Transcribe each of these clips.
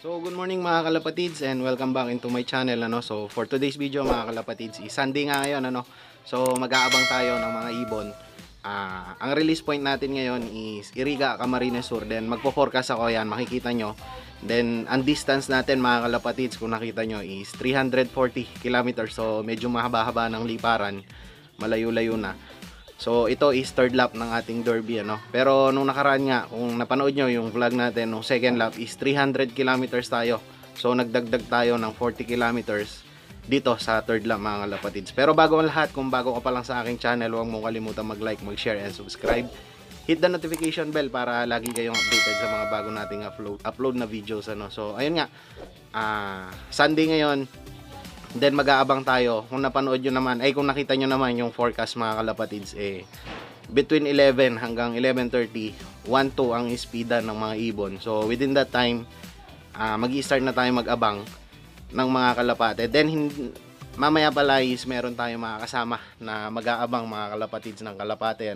So good morning mga kalapatids and welcome back into my channel So for today's video mga kalapatids, Sunday nga ngayon So mag-aabang tayo ng mga ibon. Ang release point natin ngayon is Iriga, Camarines Sur. Then magpo-forecast ako yan, makikita nyo. Then ang distance natin mga kalapatids, kung nakita nyo, is 340 kilometers. So medyo mahaba-haba ng liparan, malayo-layo na. So ito is third lap ng ating derby Pero nung nakaraan nga, kung napanood nyo yung vlog natin, nung second lap is 300 kilometers tayo. So nagdagdag tayo ng 40 kilometers dito sa third lap mga kalapatids. Pero bago ang lahat, kung bago ka pa lang sa aking channel, huwag mong kalimutan mag-like, mag-share and subscribe. Hit the notification bell para lagi kayong updated sa mga bago nating upload na videos So ayun nga, Sunday ngayon. Then mag-aabang tayo. Kung napanood nyo naman, kung nakita nyo naman yung forecast mga kalapatids, between 11 hanggang 11:30, 1-2 ang speeda ng mga ibon. So within that time, mag-i-start na tayo mag-abang ng mga kalapate. Then mamaya pala is meron tayong mga kasama na mag-aabang mga kalapatids ng kalapate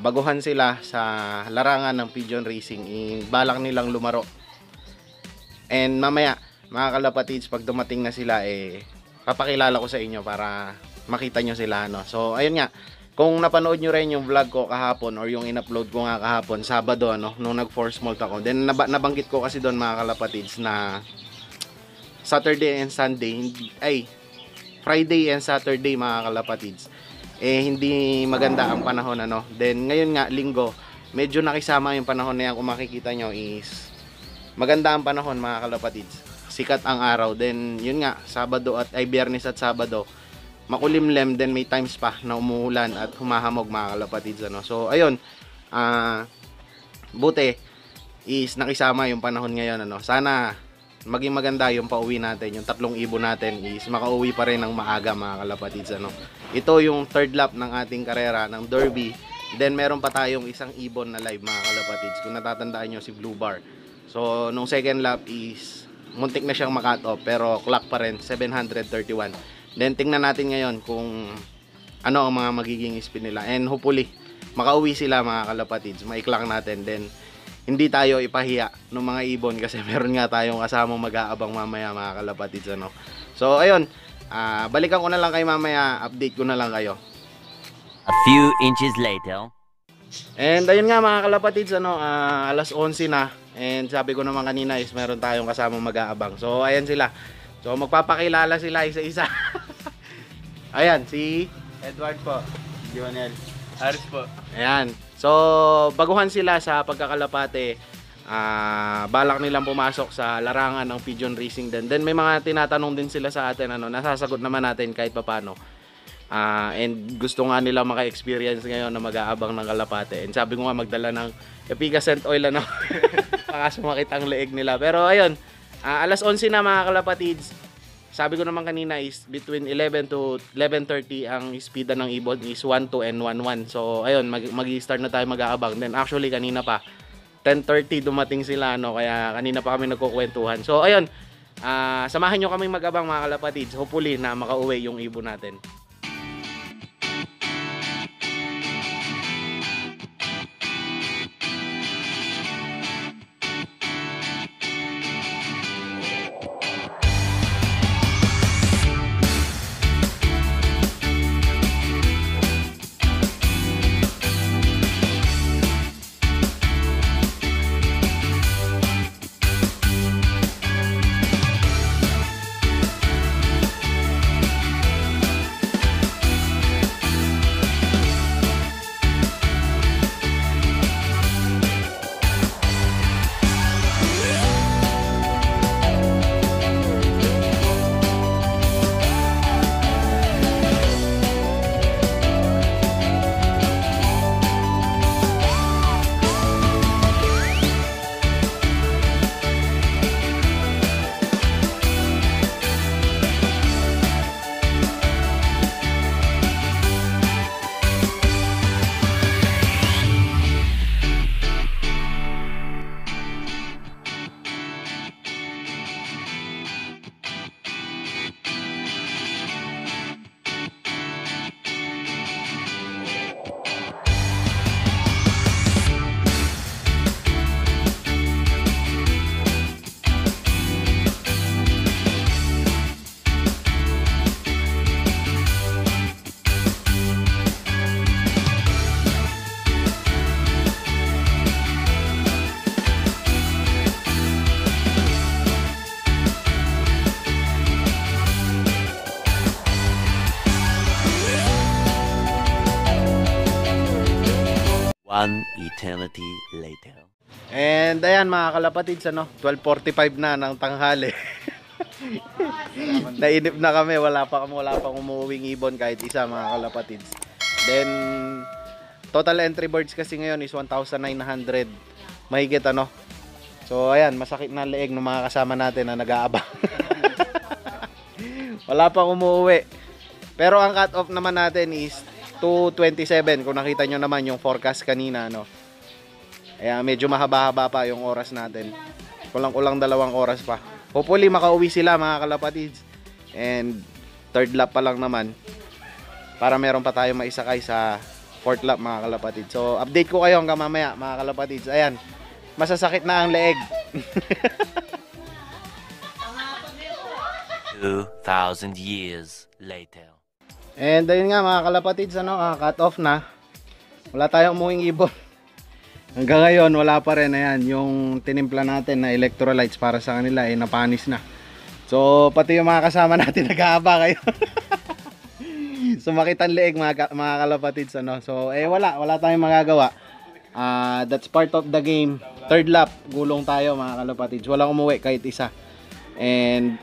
baguhan sila sa larangan ng pigeon racing. Balak nilang lumaro. And mamaya mga kalapatids, pag dumating na sila, papakilala ko sa inyo para makita nyo sila So ayun nga, kung napanood nyo rin yung vlog ko kahapon or yung in-upload ko nga kahapon, Sabado nung nag-force molt ako. Then nabanggit ko kasi doon mga kalapatids na Saturday and Sunday, Friday and Saturday mga kalapatids, hindi maganda ang panahon Then ngayon nga, Linggo, medyo nakisama yung panahon na yan. Kung makikita nyo is maganda ang panahon mga kalapatids, sikat ang araw. Then yun nga, Biyernes at Sabado, makulimlem. Then may times pa na umuulan at humahamog mga kalapatids So ayun, buti is nakisama yung panahon ngayon Sana maging maganda yung pauwi natin. Yung 3 ibon natin is makauwi pa rin ng maaga mga kalapatids Ito yung third lap ng ating karera ng derby. Then meron pa tayong isang ibon na live mga kalapatids, kung natatandaan nyo, si Blue Bar. So nung second lap is muntik na siyang makat off, pero clock pa rin 731. Then tingnan natin ngayon kung ano ang mga magiging spin nila, and hopefully makauwi sila mga kalapatids. Maiklock natin, then hindi tayo ipahiya ng mga ibon kasi meron nga tayong kasamang mag-aabang mamaya mga kalapatids So ayun, balikan ko na lang kayo mamaya, update ko na lang kayo. A few inches later. And ayun nga mga kalapatids, alas 11 na. And sabi ko naman kanina is meron tayong kasamang mag-aabang. So ayan sila. So magpapakilala sila isa-isa. Ayan, si Edward po. Lionel. Aris po. Ayan. So baguhan sila sa pagkakalapate. Balak nilang pumasok sa larangan ng pigeon racing din. Then may mga tinatanong din sila sa atin, nasasagot naman natin kahit papano. And gusto nga nila maka-experience ngayon na mag-aabang ng kalapate. And sabi ko nga magdala ng efficacent oil baka sumakit ang leeg nila. Pero ayun, alas 11 na mga kalapatids. Sabi ko naman kanina is between 11 to 11:30 ang speeda ng ibon is 1-2 and 1-1. So ayun, mag-i-start na tayo mag-aabang. Then actually kanina pa 10:30 dumating sila kaya kanina pa kami nagkukwentuhan. So ayun, samahan nyo kaming mag-abang mga kalapatids. Hopefully na makauwi yung ibon natin. One eternity later. And ayan mga kalapatids, 12:45 na ng tanghali. Nainip na kami, wala pang umuuwing ibon kahit isa mga kalapatids. Then total entry birds kasi ngayon is 1,900 mahigit So ayan, masakit na leeg ng mga kasama natin na nag-aabang. Wala pang umuwi. Pero ang cut off naman natin is 2:27. Kung nakita nyo naman yung forecast kanina, Kaya medyo mahaba-haba pa yung oras natin. Kulang-kulang 2 oras pa. Hopefully makauwi sila mga kalapatids. And third lap pa lang naman. Para meron pa tayo maisakay sa fourth lap mga kalapatids. So update ko kayo hanggang mamaya mga kalapatids. Ayan, masasakit na ang leeg. 2,000 years later. And ayun nga mga kalapatids, cut off na. Wala tayong umuwing ibon. Hanggang ngayon wala pa rin. Ayan, yung tinimpla natin na electrolytes para sa kanila ay napanis na. So pati yung mga kasama natin nag-aaba kayo. Sumakit ang leeg mga kalapatids, So wala tayong magagawa. That's part of the game. Third lap, gulong tayo mga kalapatids. Walang umuwi kahit isa. And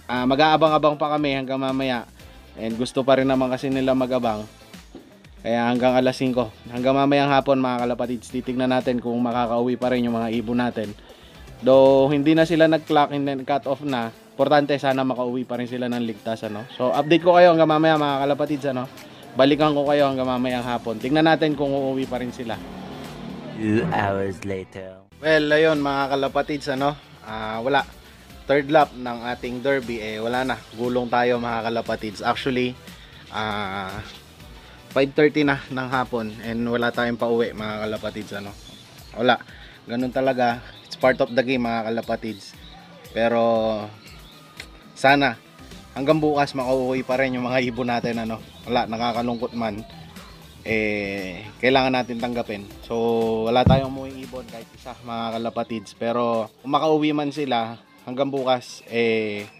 mag-aabang-abang pa kami hanggang mamaya. And gusto pa rin naman kasi nila magabang. Kaya hanggang alas 5. Hanggang mamayang hapon mga kalapatids, titignan natin kung makakauwi pa rin yung mga ibon natin. Though hindi na sila nag-clock and then cut off na. Importante sana makauwi pa rin sila ng ligtas. So update ko kayo hanggang mamaya mga kalapatids. Balikan ko kayo hanggang mamayang hapon. Tignan natin kung uuwi pa rin sila. 2 hours later. Well, ayun mga kalapatids, wala. Third lap ng ating derby, wala na. Gulong tayo mga kalapatids. Actually, 5:30 na ng hapon and wala tayong pauwi mga kalapatids. Wala. Ganun talaga. It's part of the game mga kalapatids. Pero sana hanggang bukas makauwi pa rin yung mga ibon natin. Wala, nakakalungkot man. Kailangan natin tanggapin. So wala tayong umuwing ibon kahit isa mga kalapatids. Pero kung makauwi man sila hanggang bukas,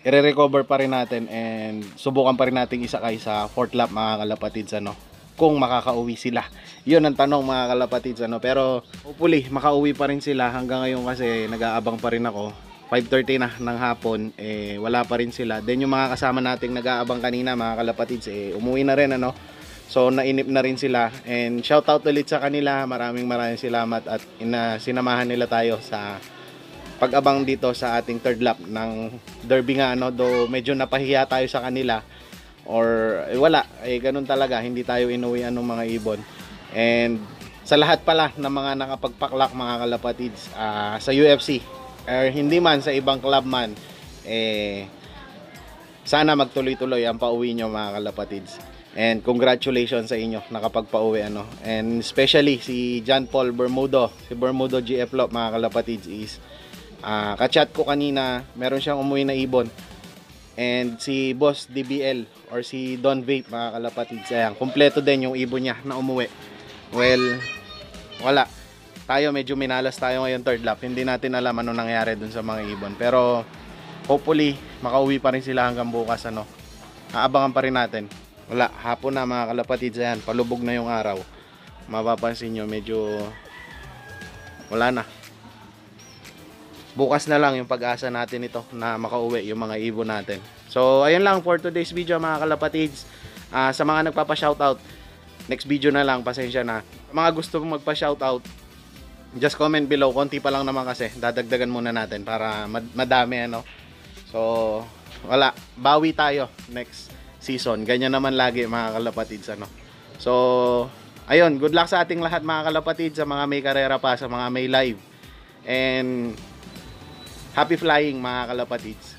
i-recover pa rin natin and subukan pa rin natin isakay sa fourth lap mga kalapatids. Kung makakauwi sila. Yun ang tanong mga kalapatids. Pero hopefully makauwi pa rin sila. Hanggang ngayon kasi nag-aabang pa rin ako. 5:30 na ng hapon, wala pa rin sila. Then yung mga kasama nating nag-aabang kanina mga kalapatids, umuwi na rin. So nainip na rin sila. And shout out ulit sa kanila. Maraming salamat at sinamahan nila tayo sa pag-abang dito sa ating third lap ng derby nga. Though medyo napahiya tayo sa kanila. Or wala, ganun talaga, hindi tayo inuwian ng mga ibon. And sa lahat pala ng mga nakapagpaklak mga kalapatids sa UFC or hindi man sa ibang club man, sana magtuloy-tuloy ang pauwi nyo mga kalapatids. And congratulations sa inyo nakapagpauwi. And especially si John Paul Bermudo, si Bermudo GF Lop mga kalapatids is kachat ko kanina, meron siyang umuwi na ibon. And si Boss DBL or si Don Vape mga kalapatids, ayan, kompleto din yung ibon niya na umuwi. Well, wala. Tayo medyo minalas tayo ngayon third lap. Hindi natin alam ano nangyari dun sa mga ibon. Pero hopefully makauwi pa rin sila hanggang bukas. Aabangan pa rin natin. Wala, hapon na mga kalapatids, ayan, palubog na yung araw. Mapapansin nyo medyo wala na. Bukas na lang yung pag-asa natin ito na makauwi yung mga ibon natin. So ayun lang for today's video mga kalapatids. Sa mga nagpapa-shoutout, next video na lang, pasensya na. Mga gusto mong magpa-shoutout, just comment below. Konti pa lang naman kasi, dadagdagan muna natin para madami. So wala, bawi tayo next season. Ganyan naman lagi mga kalapatids. So ayun, good luck sa ating lahat mga kalapatids, sa mga may karera pa, sa mga may live. And happy flying mga kalapatids.